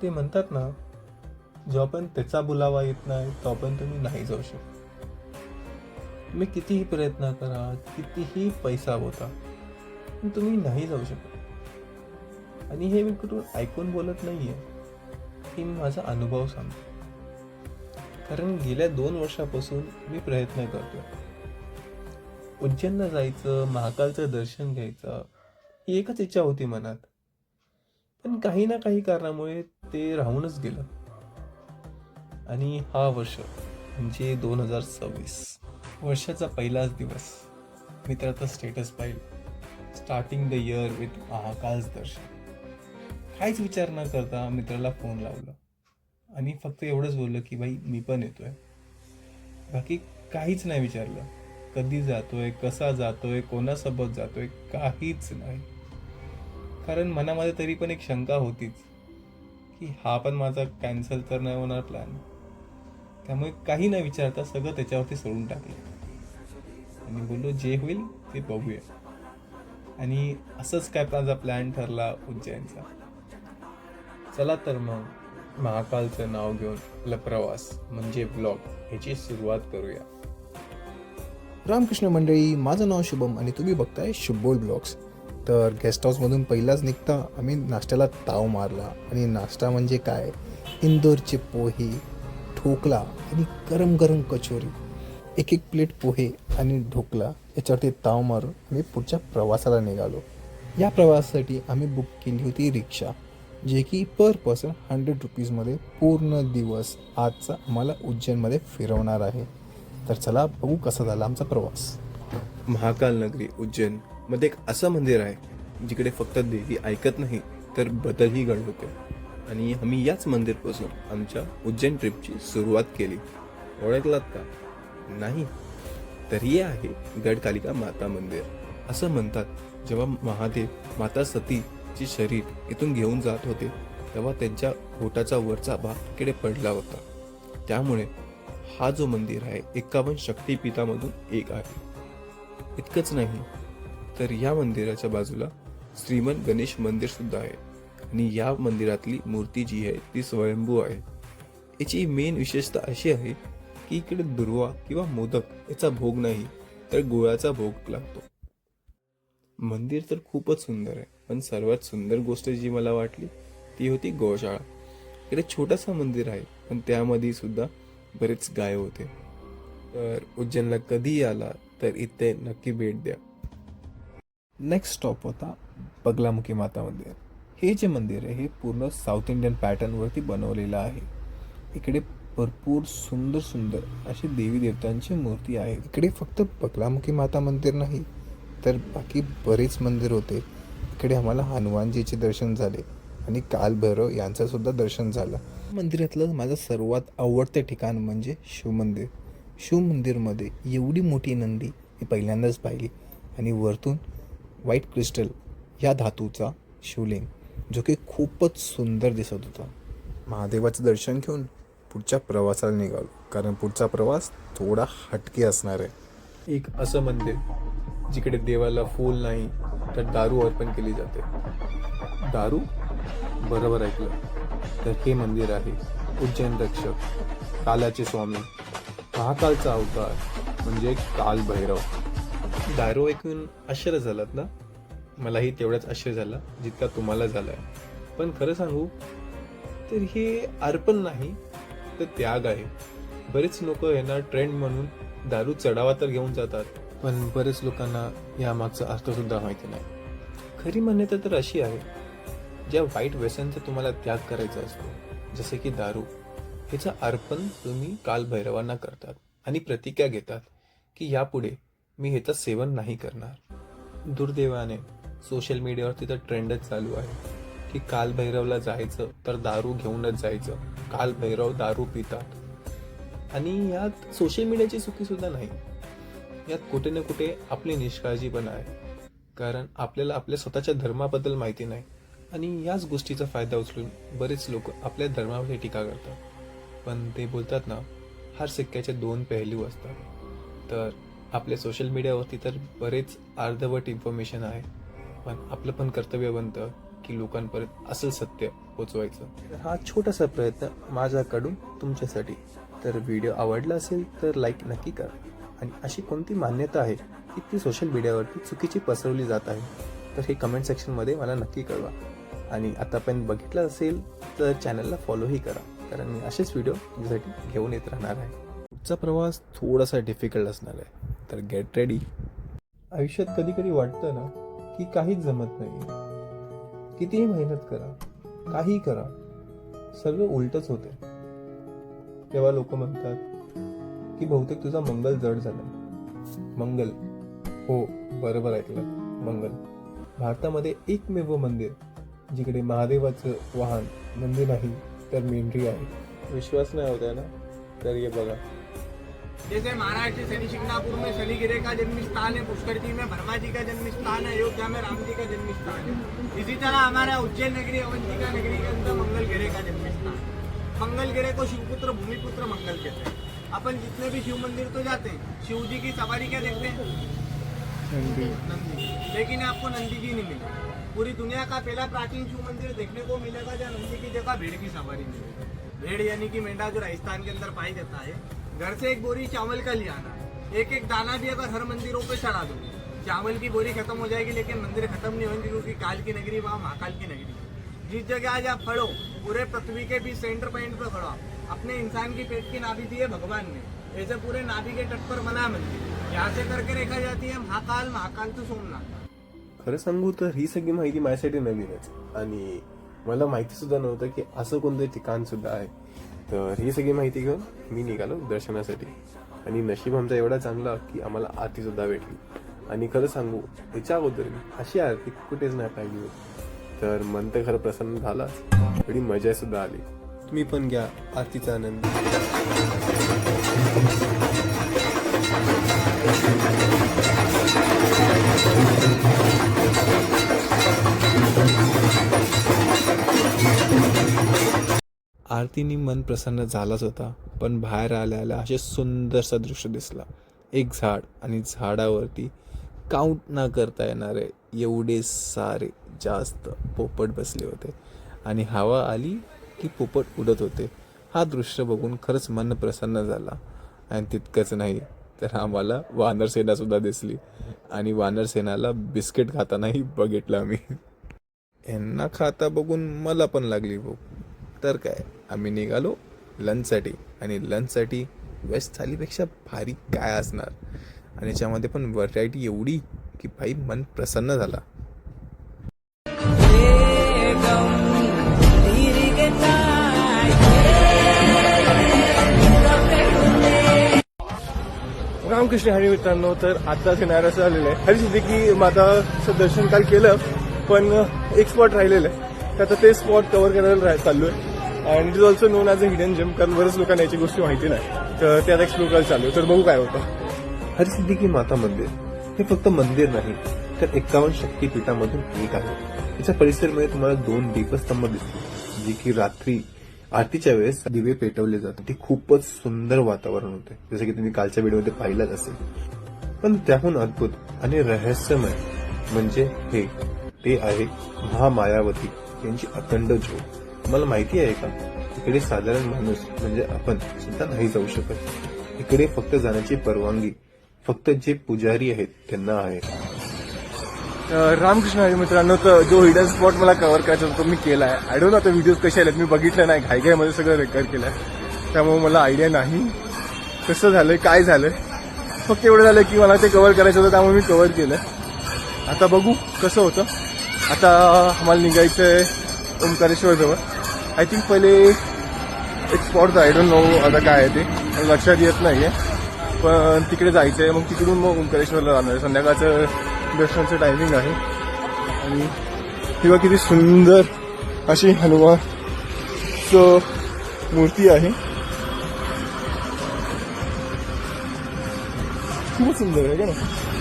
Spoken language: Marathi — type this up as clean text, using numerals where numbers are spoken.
ते म्हणतात ना, जेव्हा पण त्याचा बुलावा येत नाही तो आपण तुम्ही नाही जाऊ शकत. तुम्ही कितीही प्रयत्न करा, कितीही पैसा होता, पण तुम्ही नाही जाऊ शकत. आणि हे मी कुठून ऐकून बोलत नाहीये, हे मी माझा अनुभव सांगतो. कारण गेल्या 2 वर्षापासून मी प्रयत्न करतोय. उज्जैनला जायचं, महाकालचं दर्शन घ्यायचं, ही एकच इच्छा होती मनात. पण काही ना काही कारणामुळे ते राहूनच गेलं. आणि हा वर्ष म्हणजे 2026, वर्षाचा पहिलाच दिवस. मी तर आता स्टेटस पाहिलं, स्टार्टिंग द इयर विथ महाकालच दर्शन. काहीच विचार न करता मित्राला फोन लावला आणि फक्त एवढंच बोललं की भाई मी पण येतोय. बाकी काहीच नाही विचारलं, कधी जातोय, कसा जातोय, कोणासोबत जातोय, काहीच नाही. कारण मनामध्ये तरी पण एक शंका होतीच की हा पण माझा कॅन्सल तर नाही होणार प्लॅन. त्यामुळे काही न विचारता सगळं त्याच्यावरती सोडून टाकलं आणि बोललो जे होईल ते बघूया. आणि असंच काय माझा प्लॅन ठरला उज्जैनचा. चला तर मग महाकालचं नाव घेऊन आपला प्रवास म्हणजे ब्लॉग ह्याची सुरुवात करूया. रामकृष्ण मंडळी, माझं नाव शुभम आणि तुम्ही बघताय शुभोल ब्लॉग्स. तर गेस्ट हाऊसमधून पहिलाच निघता आम्ही नाश्त्याला ताव मारला. आणि नाश्ता म्हणजे काय, इंदोरचे पोहे, ढोकला आणि गरम गरम कचोरी. एक एक प्लेट पोहे आणि ढोकला याच्यावरती ताव मारून आम्ही पुढच्या प्रवासाला निघालो. या प्रवासासाठी आम्ही बुक केली होती रिक्षा, जे की पर पर्सन 100 रुपीजमध्ये पूर्ण दिवस आजचा आम्हाला उज्जैनमध्ये फिरवणार आहे. तर चला बघू कसा झाला आमचा प्रवास. महाकाल नगरी उज्जैन मध्ये एक असं मंदिर आहे जिकडे फक्त देवी ऐकत नाही तर बदलही घडवते. आणि आम्ही याच मंदिरपासून आमच्या उज्जैन ट्रिपची सुरुवात केली. ओळखलात का? नाही तर हे आहे गडकालिका माता मंदिर. असं म्हणतात जेव्हा महादेव माता सतीचे शरीर इथून घेऊन जात होते तेव्हा त्यांच्या पोटाचा वरचा भाग इकडे पडला होता. त्यामुळे हा जो मंदिर आहे 51 शक्तिपीठामधून एक आहे. इतकंच नाही तर या मंदिराच्या बाजूला श्रीमंत गणेश मंदिर सुद्धा आहे. आणि या मंदिरातली मूर्ती जी आहे ती स्वयंभू आहे. याची मेन विशेषता अशी आहे की इकडे दुर्वा किंवा मोदक याचा भोग नाही तर गुळाचा भोग लागतो. मंदिर तर खूपच सुंदर आहे, पण सर्वात सुंदर गोष्ट जी मला वाटली ती होती गोशाळा. इकडे छोटासा मंदिर आहे पण त्यामध्ये सुद्धा बरेच गाय होते. तर उज्जैनला कधी आला तर इथे नक्की भेट द्या. नेक्स्ट स्टॉप होता बगलामुखी माता मंदिर. हे जे मंदिर आहे हे पूर्ण साऊथ इंडियन पॅटर्नवरती बनवलेलं आहे. इकडे भरपूर सुंदर सुंदर अशी देवी देवतांची मूर्ती आहे. इकडे फक्त बगलामुखी माता मंदिर नाही तर बाकी बरेच मंदिर होते. इकडे आम्हाला हनुमानजीचे दर्शन झाले आणि कालभैरव यांचं सुद्धा दर्शन झालं. मंदिरातलं माझं सर्वात आवडते ठिकाण म्हणजे शिवमंदिर. शिवमंदिरमध्ये एवढी मोठी नंदी मी पहिल्यांदाच पाहिली आणि वरतून व्हाईट क्रिस्टल या धातूचा शिवलिंग जो की खूपच सुंदर दिसत होता. महादेवाचं दर्शन घेऊन पुढच्या प्रवासाला निघालो, कारण पुढचा प्रवास थोडा हटके असणार आहे. एक असं मंदिर जिकडे देवाला फूल नाही तर दारू अर्पण केली जाते. दारू? बरोबर ऐकलं. तर हे मंदिर आहे उज्जैन रक्षक, कालाचे स्वामी, महाकालचा अवतार म्हणजे काल भैरव. दारू ऐकून आश्चर्य झालात ना? मलाही तेवढाच आश्चर्य झाला जितका तुम्हाला झालाय. पण खरं सांगू तर हे अर्पण नाही तर त्याग आहे. बरेच लोक यांना ट्रेंड म्हणून दारू चढावा तर घेऊन जातात, पण बरेच लोकांना यामागचा अर्थ सुद्धा माहिती नाही. खरी मान्यता तर अशी आहे, ज्या वाईट व्यसनाचा तुम्हाला त्याग करायचा असतो जसे की दारू, ह्याचं अर्पण तुम्ही कालभैरवांना करतात आणि प्रतिज्ञा घेतात की यापुढे मी ह्याचं सेवन नाही करणार. दुर्दैवाने सोशल मीडियावरती तर ट्रेंडच चालू आहे की कालभैरवला जायचं तर दारू घेऊनच जायचं, कालभैरव दारू पितात. आणि यात सोशल मीडियाची चुकी सुद्धा नाही, यात कुठे ना कुठे आपली निष्काळजी पण आहे. कारण आपल्याला आपल्या स्वतःच्या धर्माबद्दल माहिती नाही आणि याच गोष्टीचा फायदा उचलून बरेच लोक आपल्या धर्मावर टीका करतात. पण ते बोलतात ना, हर सिक्क्याचे दोन पहलू असतात. तर आपल्या सोशल मीडियावरती तर बरेच अर्धवट इन्फॉर्मेशन आहे, पण आपलं पण कर्तव्य बनतं की लोकांपर्यंत असं सत्य पोचवायचं. तर हा छोटासा प्रयत्न माझ्याकडून तुमच्यासाठी. तर व्हिडिओ आवडला असेल तर लाईक नक्की करा. आणि अशी कोणती मान्यता आहे की ती सोशल मीडियावरती चुकीची पसरवली जात आहे, तर हे कमेंट सेक्शनमध्ये मला नक्की कळवा. आणि आतापर्यंत बघितलं असेल तर चॅनलला फॉलोही करा, कारण मी असेच व्हिडिओ तुमच्यासाठी घेऊन येत राहणार आहे. पुढचा प्रवास थोडासा डिफिकल्ट असणार आहे, तर गेट रेडी. आयुष्यात कधी कधी वाटतं ना की काहीच जमत नाही. कितीही मेहनत करा, काही करा, सगळं उलटच होते. तेव्हा लोक म्हणतात की बहुतेक तुझा मंगल जड झाला. मंगल, हो बरोबर ऐकलं, मंगल. भारतामध्ये एकमेव मंदिर जिकडे महादेवाचं वाहन नंदी नाही तर मेंढरी आहे. विश्वास नाही होता ना, तर ये बघा. जैसे महाराष्ट्र शनि शिंगणापुर में शनि गिरे का जन्म स्थान है, पुष्कर जी में ब्रह्मा जी का जन्म स्थान है, अयोध्या में राम जी का जन्म स्थान है, इसी तरह हमारा उज्जैन नगरी अवंतिका नगरी के अंदर मंगल गिरे का जन्म स्थान है. मंगल गिरे को शिवपुत्र भूमिपुत्र मंगल कहते हैं. अपन जितने भी शिव मंदिर तो जाते हैं, शिव जी की सवारी क्या देखते हैं? नंदी. लेकिन आपको नंदी जी नहीं मिली. पूरी दुनिया का पहला प्राचीन शिव मंदिर देखने को मिलेगा जहाँ नंदी की जगह भेड़ की सवारी मिलेगी. भेड़ यानी कि मेंढा जो राजस्थान के अंदर पाई देता है. घर से एक बोरी चावल का ले आना, एक एक दाना भी अगर हर मंदिरों पे चढ़ा दो, चावल की बोरी खत्म हो जाएगी लेकिन मंदिर खत्म नहीं होंगे, क्योंकि काल की नगरी वहाँ महाकाल की नगरी. जिस जगह आज आप खड़ो, पूरे पृथ्वी के भी सेंटर पॉइंट पे खड़ो, अपने इंसान की पेट की नाभि दी है भगवान ने. ऐसे पूरे नाभि के तट पर बना मंदिर. यहाँ से करके रेखा जाती है महाकाल, महाकाल तो सोमनाथ. खरं सांगू तर ही सगळी माहिती माझ्यासाठी नवीनच, आणि मला माहिती सुद्धा नव्हतं की असं कोणतं ठिकाण सुद्धा आहे. तर ही सगळी माहिती घेऊन मी निघालो दर्शनासाठी. आणि नशीब आमचा एवढा चांगला की आम्हाला आरती सुद्धा भेटली. आणि खरं सांगू, याच्या अगोदर मी अशी आरती कुठेच नाही पाहिली होती. तर मन तर खरं प्रसन्न झाला, थोडी मजा सुद्धा आली. तुम्ही पण घ्या आरतीचा आनंद. आरतीने मन प्रसन्न झालाच होता, पण बाहेर आल्याला असे सुंदरसा दृश्य दिसला. एक झाड, आणि झाडावरती काउंट न करता येणारे एवढे सारे जास्त पोपट बसले होते. आणि हवा आली की पोपट उडत होते. हा दृश्य बघून खरंच मन प्रसन्न झाला. आणि तितकंच नाही तर आम्हाला वानरसेना सुद्धा दिसली, आणि वानरसेनाला बिस्किट खातानाही बघितलं आम्ही. यांना खाता बघून मला पण लागली भूक. तर काय, आम्ही निघालो लंचसाठी. आणि लंचसाठी वेस्ट थालीपेक्षा भारी काय असणार, आणि याच्यामध्ये पण व्हरायटी एवढी की भाई मन प्रसन्न झाला. रामकृष्ण हरी मित्रांनो, तर आत्ताच येणार असं झालेलं आहे. हरिसिद्धी माताचं दर्शन काल केलं, पण एक स्पॉट राहिलेलं आहे. तर आता ते स्पॉट कव्हर करायला चालू आहे. And it is also known as a hidden gem, कारण बरेच लोकांना याची गोष्टी माहिती नाही. तर ते आता एक्सप्लोर करायला चालू आहे. तर बघू काय होतं. हरसिद्धी माता मंदिर हे फक्त मंदिर नाही, तर 51 शक्तीपीठामधून एक आहे. याच्या परिसरामध्ये तुम्हाला 2 दीपस्तंभ दिसतील, जी की रात्री आरतीच्या वेळेस दिवे पेटवले जातात. ते खूपच सुंदर वातावरण होते, जसं की तुम्ही कालच्या व्हिडिओमध्ये पाहिलंच असेल. पण त्याहून अद्भुत आणि रहस्यमय म्हणजे ते आहे महामायावती यांची अखंड ज्योत. तुम्हाला माहिती आहे का, इकडे साधारण माणूस म्हणजे आपण सुद्धा नाही जाऊ शकत. इकडे फक्त जाण्याची परवानगी फक्त जे पुजारी आहेत त्यांना आहे. रामकृष्ण हरी मित्रांनो, तर जो हिडन स्पॉट मला कव्हर करायचा होता तो मी केला आहे. आय डोंट नो आता व्हिडिओज कसे आलेत, मी बघितलं नाही, घाईघाईमध्ये सगळं रेकॉर्ड केलं आहे. त्यामुळे मला आयडिया नाही कसं झालंय, काय झालंय. फक्त एवढं झालं की मला ते कव्हर करायचं होतं, त्यामुळे मी कव्हर केलं. आता बघू कसं होतं. आता आम्हाला निघायचं आहे ओंकारेश्वर जवळ. आय थिंक पहिले एक स्पॉट आय डोंट नो आता काय आहे ते लक्षात येत नाही आहे, पण तिकडे जायचं आहे. मग तिकडून मग ओंकारेश्वरला जाणार आहे. संध्याकाळचं दर्शनाचं टायमिंग आहे. आणि किंवा किती सुंदर अशी हनुमानचं मूर्ती आहे, खूपच सुंदर आहे का ना.